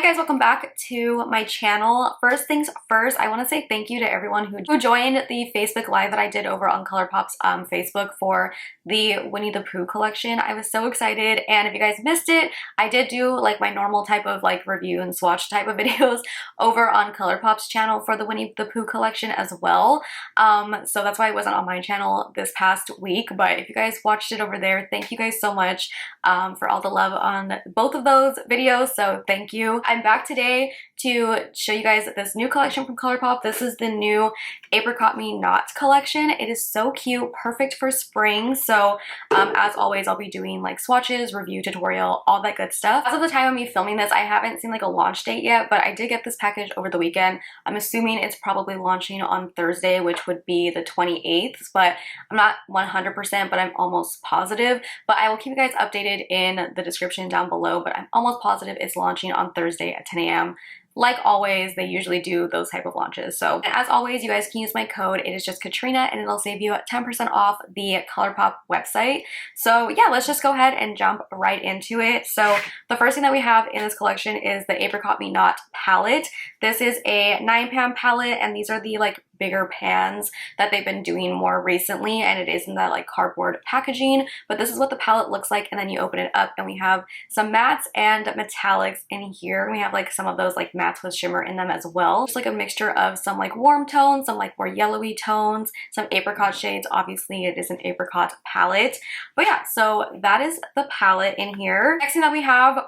guys, welcome back to my channel. First things first, I want to say thank you to everyone who joined the Facebook Live that I did over on Colourpop's Facebook for the Winnie the Pooh collection. I was so excited, and if you guys missed it, I did do like my normal type of like review and swatch type of videos over on Colourpop's channel for the Winnie the Pooh collection as well. So that's why it wasn't on my channel this past week, but if you guys watched it over there, thank you guys so much for all the love on both of those videos, so thank you. I'm back today to show you guys this new collection from Colourpop. This is the new Apricot Me Not collection. It is so cute, perfect for spring. So as always, I'll be doing like swatches, review tutorial, all that good stuff. As of the time of me filming this, I haven't seen like a launch date yet, but I did get this package over the weekend. I'm assuming it's probably launching on Thursday, which would be the 28th, but I'm not 100%, but I'm almost positive. But I will keep you guys updated in the description down below, but I'm almost positive it's launching on Thursday at 10 a.m. Like always, they usually do those type of launches. So as always, you guys can use my code. It is just KATRINA, and it'll save you 10% off the Colourpop website. So yeah, let's just go ahead and jump right into it. So the first thing that we have in this collection is the Apricot Me Not palette. This is a 9-pan palette, and these are the like bigger pans that they've been doing more recently, and it is in that like cardboard packaging. But this is what the palette looks like, and then you open it up and we have some mattes and metallics in here. We have like some of those like mattes with shimmer in them as well. Just like a mixture of some like warm tones, some like more yellowy tones, some apricot shades. Obviously it is an apricot palette. But yeah, so that is the palette in here. Next thing that we have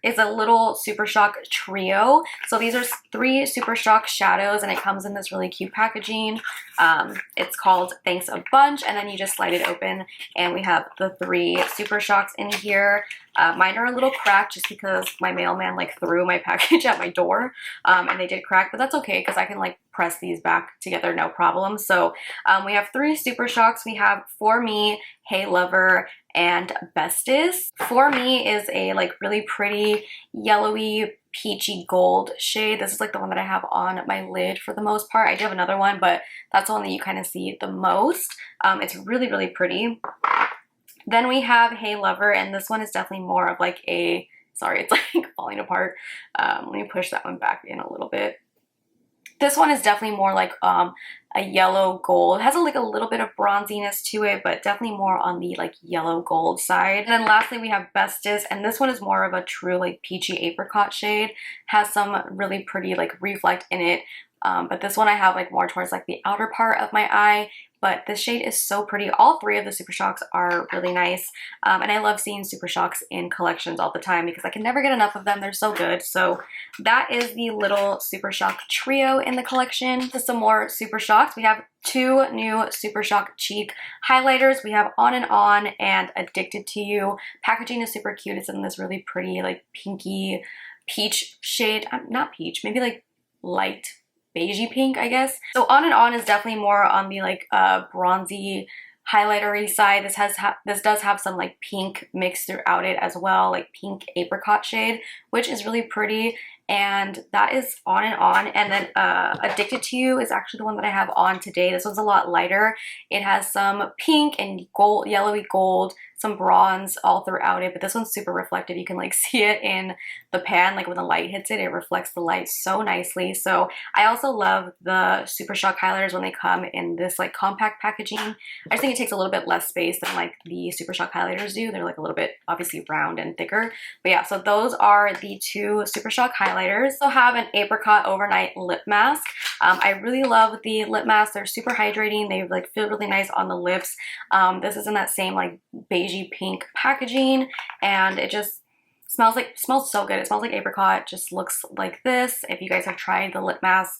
is a little Super Shock trio. So these are 3 Super Shock shadows, and it comes in this really cute packaging. It's called Thanks a Bunch, and then you just slide it open and we have the 3 Super Shocks in here. Mine are a little cracked just because my mailman like threw my package at my door, and they did crack, but that's okay because I can like press these back together no problem. So we have 3 Super Shocks. We have For Me, Hey Lover, and Bestest. For Me is a like really pretty yellowy peachy gold shade. This is like the one that I have on my lid for the most part. I do have another one, but that's the one that you kind of see the most. It's really, really pretty. Then we have Hey Lover, and this one is definitely more of like a, sorry, it's like falling apart. Let me push that one back in a little bit. This one is definitely more like a yellow gold. It has like a little bit of bronziness to it, but definitely more on the like yellow gold side. And then lastly, we have Bestest, and this one is more of a true like peachy apricot shade. Has some really pretty like reflect in it. But this one I have like more towards like the outer part of my eye. But this shade is so pretty. All 3 of the Super Shocks are really nice. And I love seeing Super Shocks in collections all the time because I can never get enough of them. They're so good. So that is the little Super Shock trio in the collection. To some more Super Shocks, we have 2 new Super Shock cheek highlighters. We have On and Addicted to You. Packaging is super cute. It's in this really pretty like pinky peach shade. Not peach, maybe like light beigey pink, I guess. So On is definitely more on the like bronzy highlightery side. This does have some like pink mixed throughout it as well, like pink apricot shade, which is really pretty. And that is On. And then Addicted to You is actually the one that I have on today. This one's a lot lighter. It has some pink and gold, yellowy gold, some bronze all throughout it, but this one's super reflective. You can like see it in the pan, like when the light hits it, it reflects the light so nicely. So I also love the Super Shock highlighters when they come in this like compact packaging. I just think it takes a little bit less space than like the Super Shock highlighters do. They're like a little bit obviously round and thicker. But yeah, so those are the 2 Super Shock highlighters. So have an Apricot Overnight Lip Mask. I really love the lip masks. They're super hydrating. They like feel really nice on the lips. This is in that same like beigey pink packaging, and it just smells so good. It smells like apricot. Just looks like this. If you guys have tried the lip mask,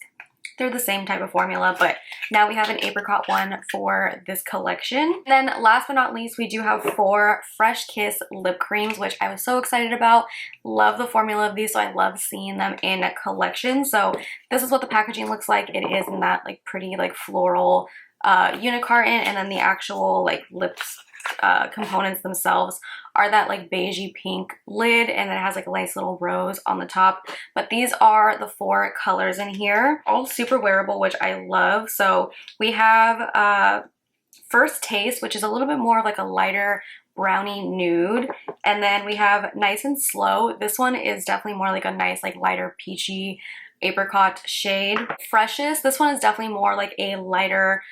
they're the same type of formula, but now we have an apricot one for this collection. And then last but not least, we do have 4 Fresh Kiss lip creams, which I was so excited about. Love the formula of these, so I love seeing them in a collection. So this is what the packaging looks like. It is in that like pretty like floral unicarton, and then the actual like lips components themselves are that like beigey pink lid, and it has like a nice little rose on the top. But these are the 4 colors in here, all super wearable, which I love. So we have First Taste, which is a little bit more of like a lighter brownie nude. And then we have Nice and Slow. This one is definitely more like a nice, like lighter peachy apricot shade. Freshest, this one is definitely more like a lighter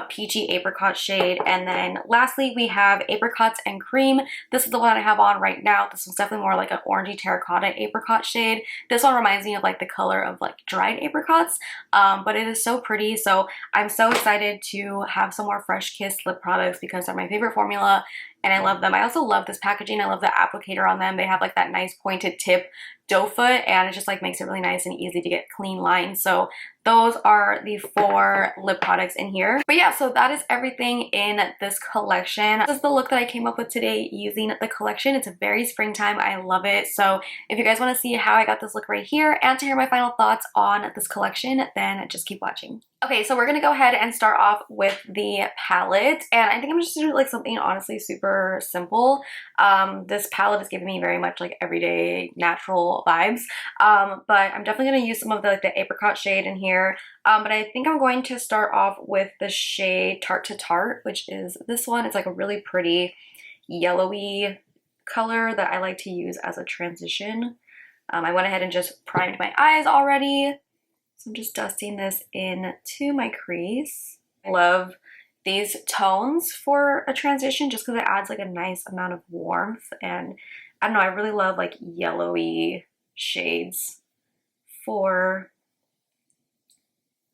peachy apricot shade. And then lastly, we have Apricots and Cream. This is the one I have on right now. This one's definitely more like an orangey terracotta apricot shade. This one reminds me of like the color of like dried apricots, but it is so pretty. So I'm so excited to have some more Fresh Kiss lip products because they're my favorite formula and I love them. I also love this packaging. I love the applicator on them. They have like that nice pointed tip doe foot and it just like makes it really nice and easy to get clean lines. So those are the 4 lip products in here. But yeah, so that is everything in this collection. This is the look that I came up with today using the collection. It's a very springtime. I love it. So if you guys want to see how I got this look right here and to hear my final thoughts on this collection, then just keep watching. Okay, so we're gonna go ahead and start off with the palette, and I think I'm just gonna do like something honestly super simple. This palette is giving me very much like everyday natural vibes, but I'm definitely gonna use some of the like the apricot shade in here. But I think I'm going to start off with the shade Tarte to Tarte, which is this one. It's like a really pretty yellowy color that I like to use as a transition. I went ahead and just primed my eyes already. So I'm just dusting this into my crease. I love these tones for a transition just because it adds like a nice amount of warmth, and I don't know, I really love like yellowy shades for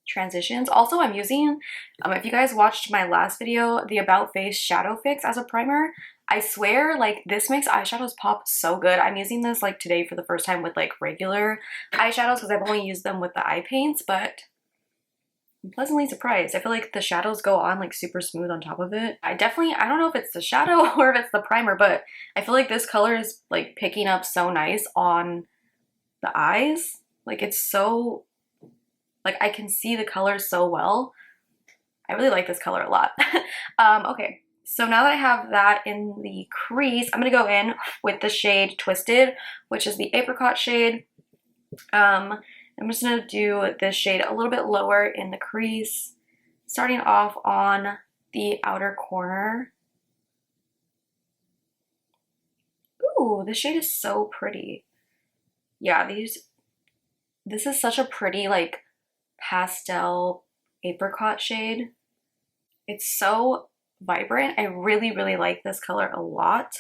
transitions. Also, I'm using, if you guys watched my last video, the About Face Shadow Fix as a primer. I swear, like, this makes eyeshadows pop so good. I'm using this, like, today for the first time with, like, regular eyeshadows because I've only used them with the eye paints, but I'm pleasantly surprised. I feel like the shadows go on, like, super smooth on top of it. I don't know if it's the shadow or if it's the primer, but I feel like this color is, like, picking up so nice on the eyes. Like, it's so, like, I can see the color so well. I really like this color a lot. Okay. So now that I have that in the crease, I'm going to go in with the shade Twisted, which is the apricot shade. I'm just going to do this shade a little bit lower in the crease, starting off on the outer corner. Ooh, this shade is so pretty. Yeah, this is such a pretty, like, pastel apricot shade. It's so vibrant. I really, really like this color a lot.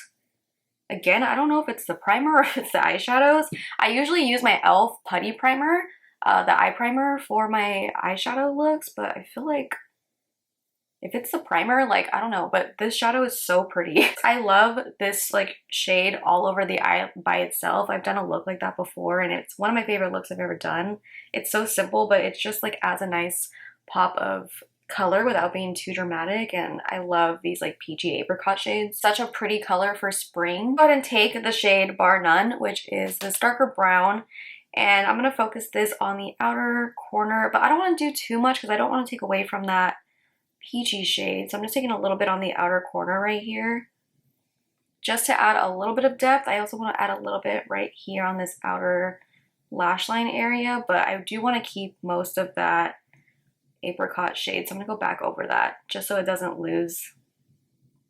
Again, I don't know if it's the primer or if it's the eyeshadows. I usually use my e.l.f. Putty Primer, the eye primer for my eyeshadow looks, but I feel like if it's the primer, like, I don't know, but this shadow is so pretty. I love this, like, shade all over the eye by itself. I've done a look like that before, and it's one of my favorite looks I've ever done. It's so simple, but it's just, like, adds a nice pop of color without being too dramatic, and I love these like peachy apricot shades. Such a pretty color for spring. Go ahead and take the shade Bar None, which is this darker brown, and I'm going to focus this on the outer corner, but I don't want to do too much because I don't want to take away from that peachy shade. So I'm just taking a little bit on the outer corner right here just to add a little bit of depth. I also want to add a little bit right here on this outer lash line area, but I do want to keep most of that apricot shade, so I'm gonna go back over that just so it doesn't lose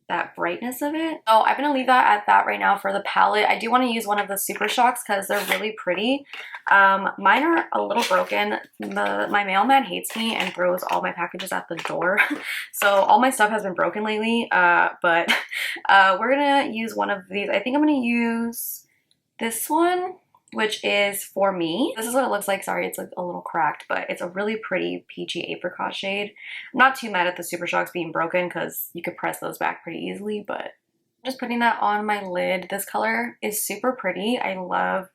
that brightness of it. So I'm gonna leave that at that right now for the palette. I do want to use one of the Super Shocks because they're really pretty. Mine are a little broken. My mailman hates me and throws all my packages at the door. So all my stuff has been broken lately, but we're gonna use one of these. I think I'm gonna use this one, which is For Me. This is what it looks like. Sorry, it's like a little cracked, but it's a really pretty peachy apricot shade. I'm not too mad at the Super Shocks being broken because you could press those back pretty easily, but I'm just putting that on my lid. This color is super pretty. I love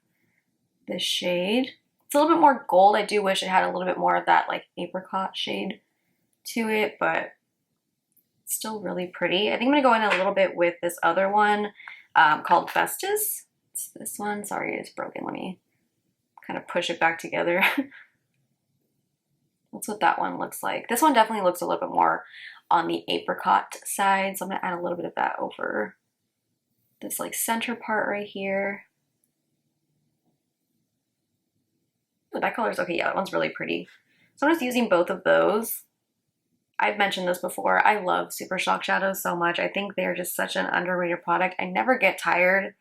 this shade. It's a little bit more gold. I do wish it had a little bit more of that like apricot shade to it, but it's still really pretty. I think I'm gonna go in a little bit with this other one called Festus. It's this one. Sorry, it's broken. Let me kind of push it back together. That's what that one looks like. This one definitely looks a little bit more on the apricot side, so I'm going to add a little bit of that over this like center part right here. Ooh, that color's okay. Yeah, that one's really pretty. So I'm just using both of those I've mentioned this before. I love Super Shock shadows so much. I think they're just such an underrated product. I never get tired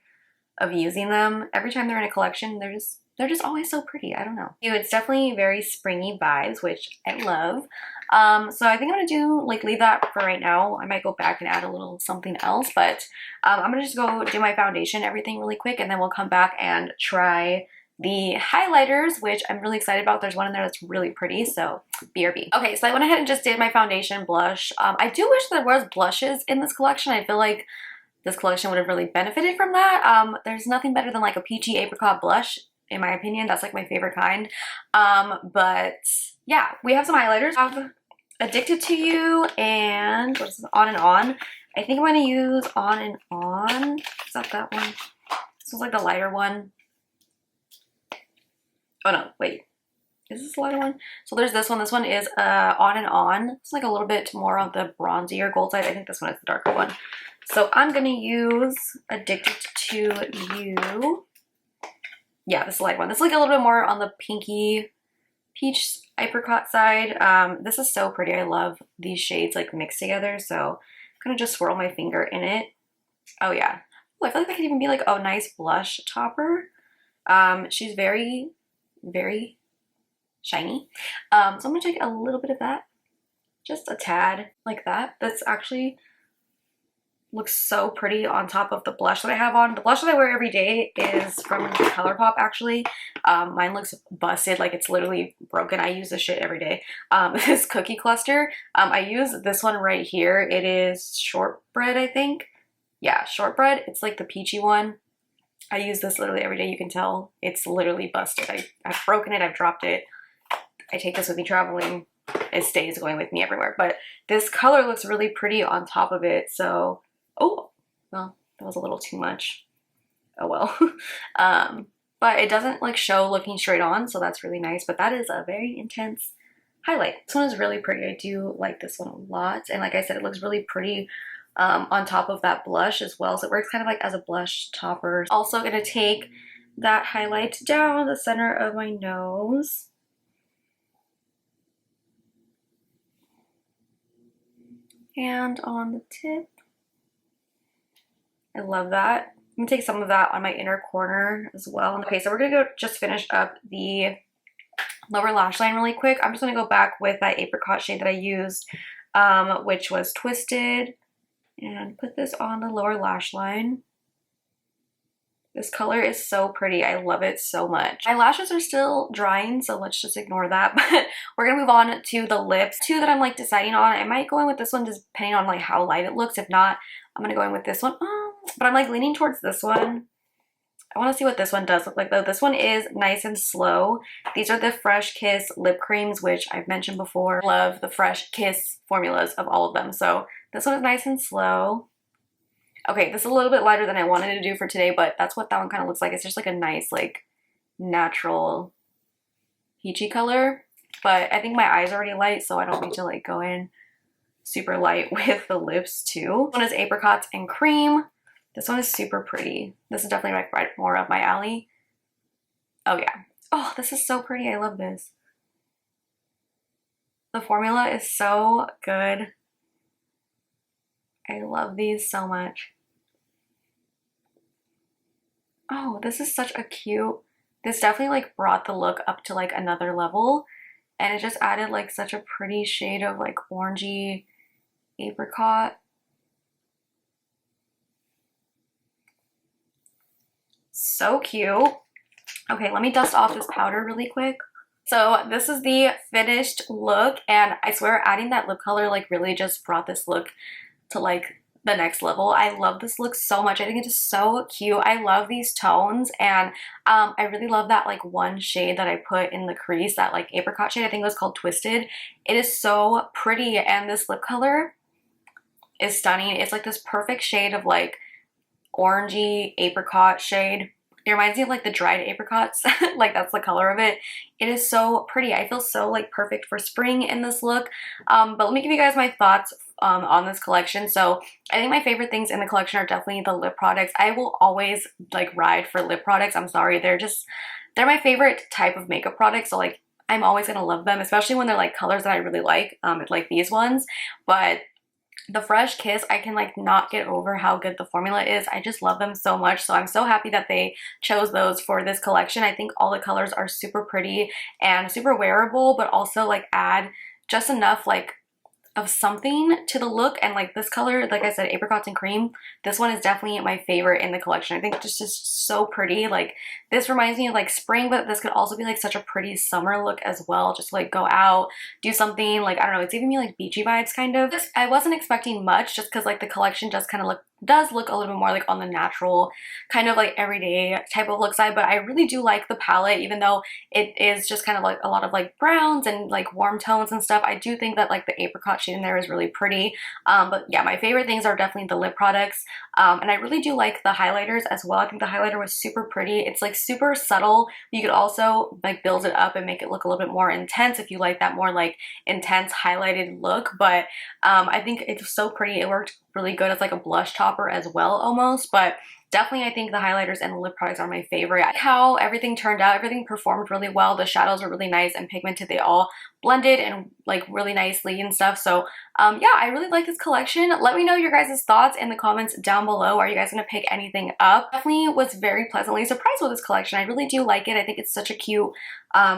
of using them. Every time they're in a collection, they're just always so pretty. I don't know. It's definitely very springy vibes, which I love. So I think I'm gonna do like leave that for right now. I might go back and add a little something else, but I'm gonna just go do my foundation, everything really quick, and then we'll come back and try the highlighters, which I'm really excited about. There's one in there that's really pretty, so BRB. Okay, so I went ahead and just did my foundation blush. I do wish there was blushes in this collection. I feel like this collection would have really benefited from that. There's nothing better than like a peachy apricot blush, in my opinion. That's like my favorite kind. But yeah, we have some highlighters. I have Addicted to You and what is this? On and On. I think I'm going to use On and On. Is that one? This was like the lighter one. Oh no, wait. Is this the lighter one? So there's this one. This one is On and On. It's like a little bit more on the bronzier gold side. I think this one is the darker one. So I'm going to use Addicted to You. Yeah, this is the light one. This is like a little bit more on the pinky peach apricot side. This is so pretty. I love these shades like mixed together. So I'm going to just swirl my finger in it. Oh yeah. Oh, I feel like that could even be like a nice blush topper. She's very, very shiny. So I'm going to take a little bit of that. Just a tad like that. That's actually looks so pretty on top of the blush that I have on. The blush that I wear every day is from Colourpop, actually. Mine looks busted, like it's literally broken. I use this shit every day. This Cookie Cluster. I use this one right here. It is Shortbread, I think. Yeah, Shortbread. It's like the peachy one. I use this literally every day. You can tell it's literally busted. I've broken it. I've dropped it. I take this with me traveling. It stays going with me everywhere. But this color looks really pretty on top of it. So, oh, well, that was a little too much. Oh well. But it doesn't like show looking straight on, so that's really nice. But that is a very intense highlight. This one is really pretty. I do like this one a lot. And like I said, it looks really pretty on top of that blush as well. So it works kind of like as a blush topper. Also gonna take that highlight down the center of my nose. And on the tip. I love that. I'm gonna take some of that on my inner corner as well. Okay, so we're gonna go just finish up the lower lash line really quick. I'm just gonna go back with that apricot shade that I used, which was Twisted, and put this on the lower lash line. This color is so pretty. I love it so much. My lashes are still drying, so let's just ignore that. But we're gonna move on to the lips. Two that I'm like deciding on. I might go in with this one just depending on like how light it looks. If not, I'm gonna go in with this one. But I'm like leaning towards this one. I want to see what this one does look like though. This one is nice and slow. These are the Fresh Kiss lip creams, which I've mentioned before. Love the Fresh Kiss formulas of all of them. So this one is nice and slow. Okay, this is a little bit lighter than I wanted to do for today, but that's what that one kind of looks like. It's just like a nice, like, natural peachy color. But I think my eyes are already light, so I don't need to, like, go in super light with the lips, too. This one is Apricots and Cream. This one is super pretty. This is definitely, like, right more up my alley. Oh, yeah. Oh, this is so pretty. I love this. The formula is so good. I love these so much. Oh, this is such a cute, this definitely like brought the look up to like another level, and it just added like such a pretty shade of like orangey apricot. So cute. Okay, let me dust off this powder really quick. So this is the finished look, and I swear adding that lip color like really just brought this look to like the next level. I love this look so much. I think it is so cute. I love these tones, and I really love that like one shade that I put in the crease, that like apricot shade. I think it was called Twisted. It is so pretty, and this lip color is stunning. It's like this perfect shade of like orangey apricot shade. It reminds me of like the dried apricots. Like that's the color of it. It is so pretty. I feel so like perfect for spring in this look. But let me give you guys my thoughts on this collection. So I think my favorite things in the collection are definitely the lip products. I will always like ride for lip products. I'm sorry. They're my favorite type of makeup products. So like I'm always gonna love them, especially when they're like colors that I really like these ones. But the Fresh Kiss, I can like not get over how good the formula is. I just love them so much. So I'm so happy that they chose those for this collection. I think all the colors are super pretty and super wearable, but also like add just enough like of something to the look. And like this color, like I said, apricots and cream, this one is definitely my favorite in the collection. I think it's just so pretty. Like this reminds me of like spring, but this could also be like such a pretty summer look as well. Just like go out, do something like, I don't know, it's giving me like beachy vibes kind of. I wasn't expecting much just because like the collection just kind of does look a little bit more like on the natural kind of like everyday type of look side, but I really do like the palette. Even though it is just kind of like a lot of like browns and like warm tones and stuff, I do think that like the apricot shade in there is really pretty. But yeah, my favorite things are definitely the lip products, and I really do like the highlighters as well. I think the highlighter was super pretty. It's like super subtle. You could also like build it up and make it look a little bit more intense if you like that more like intense highlighted look. But I think it's so pretty. It worked really good as like a blush topper as well almost. But definitely I think the highlighters and the lip products are my favorite. I like how everything turned out. Everything performed really well. The shadows were really nice and pigmented. They all blended and like really nicely and stuff. So yeah, I really like this collection. Let me know your guys' thoughts in the comments down below. Are you guys gonna pick anything up? Definitely was very pleasantly surprised with this collection. I really do like it. I think it's such a cute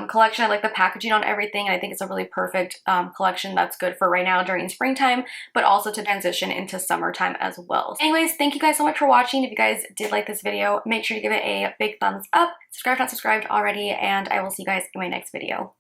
collection. I like the packaging on everything. I think it's a really perfect collection that's good for right now during springtime, but also to transition into summertime as well. Anyways, thank you guys so much for watching. If you guys did like this video, make sure to give it a big thumbs up. Subscribe if not subscribed already, and I will see you guys in my next video.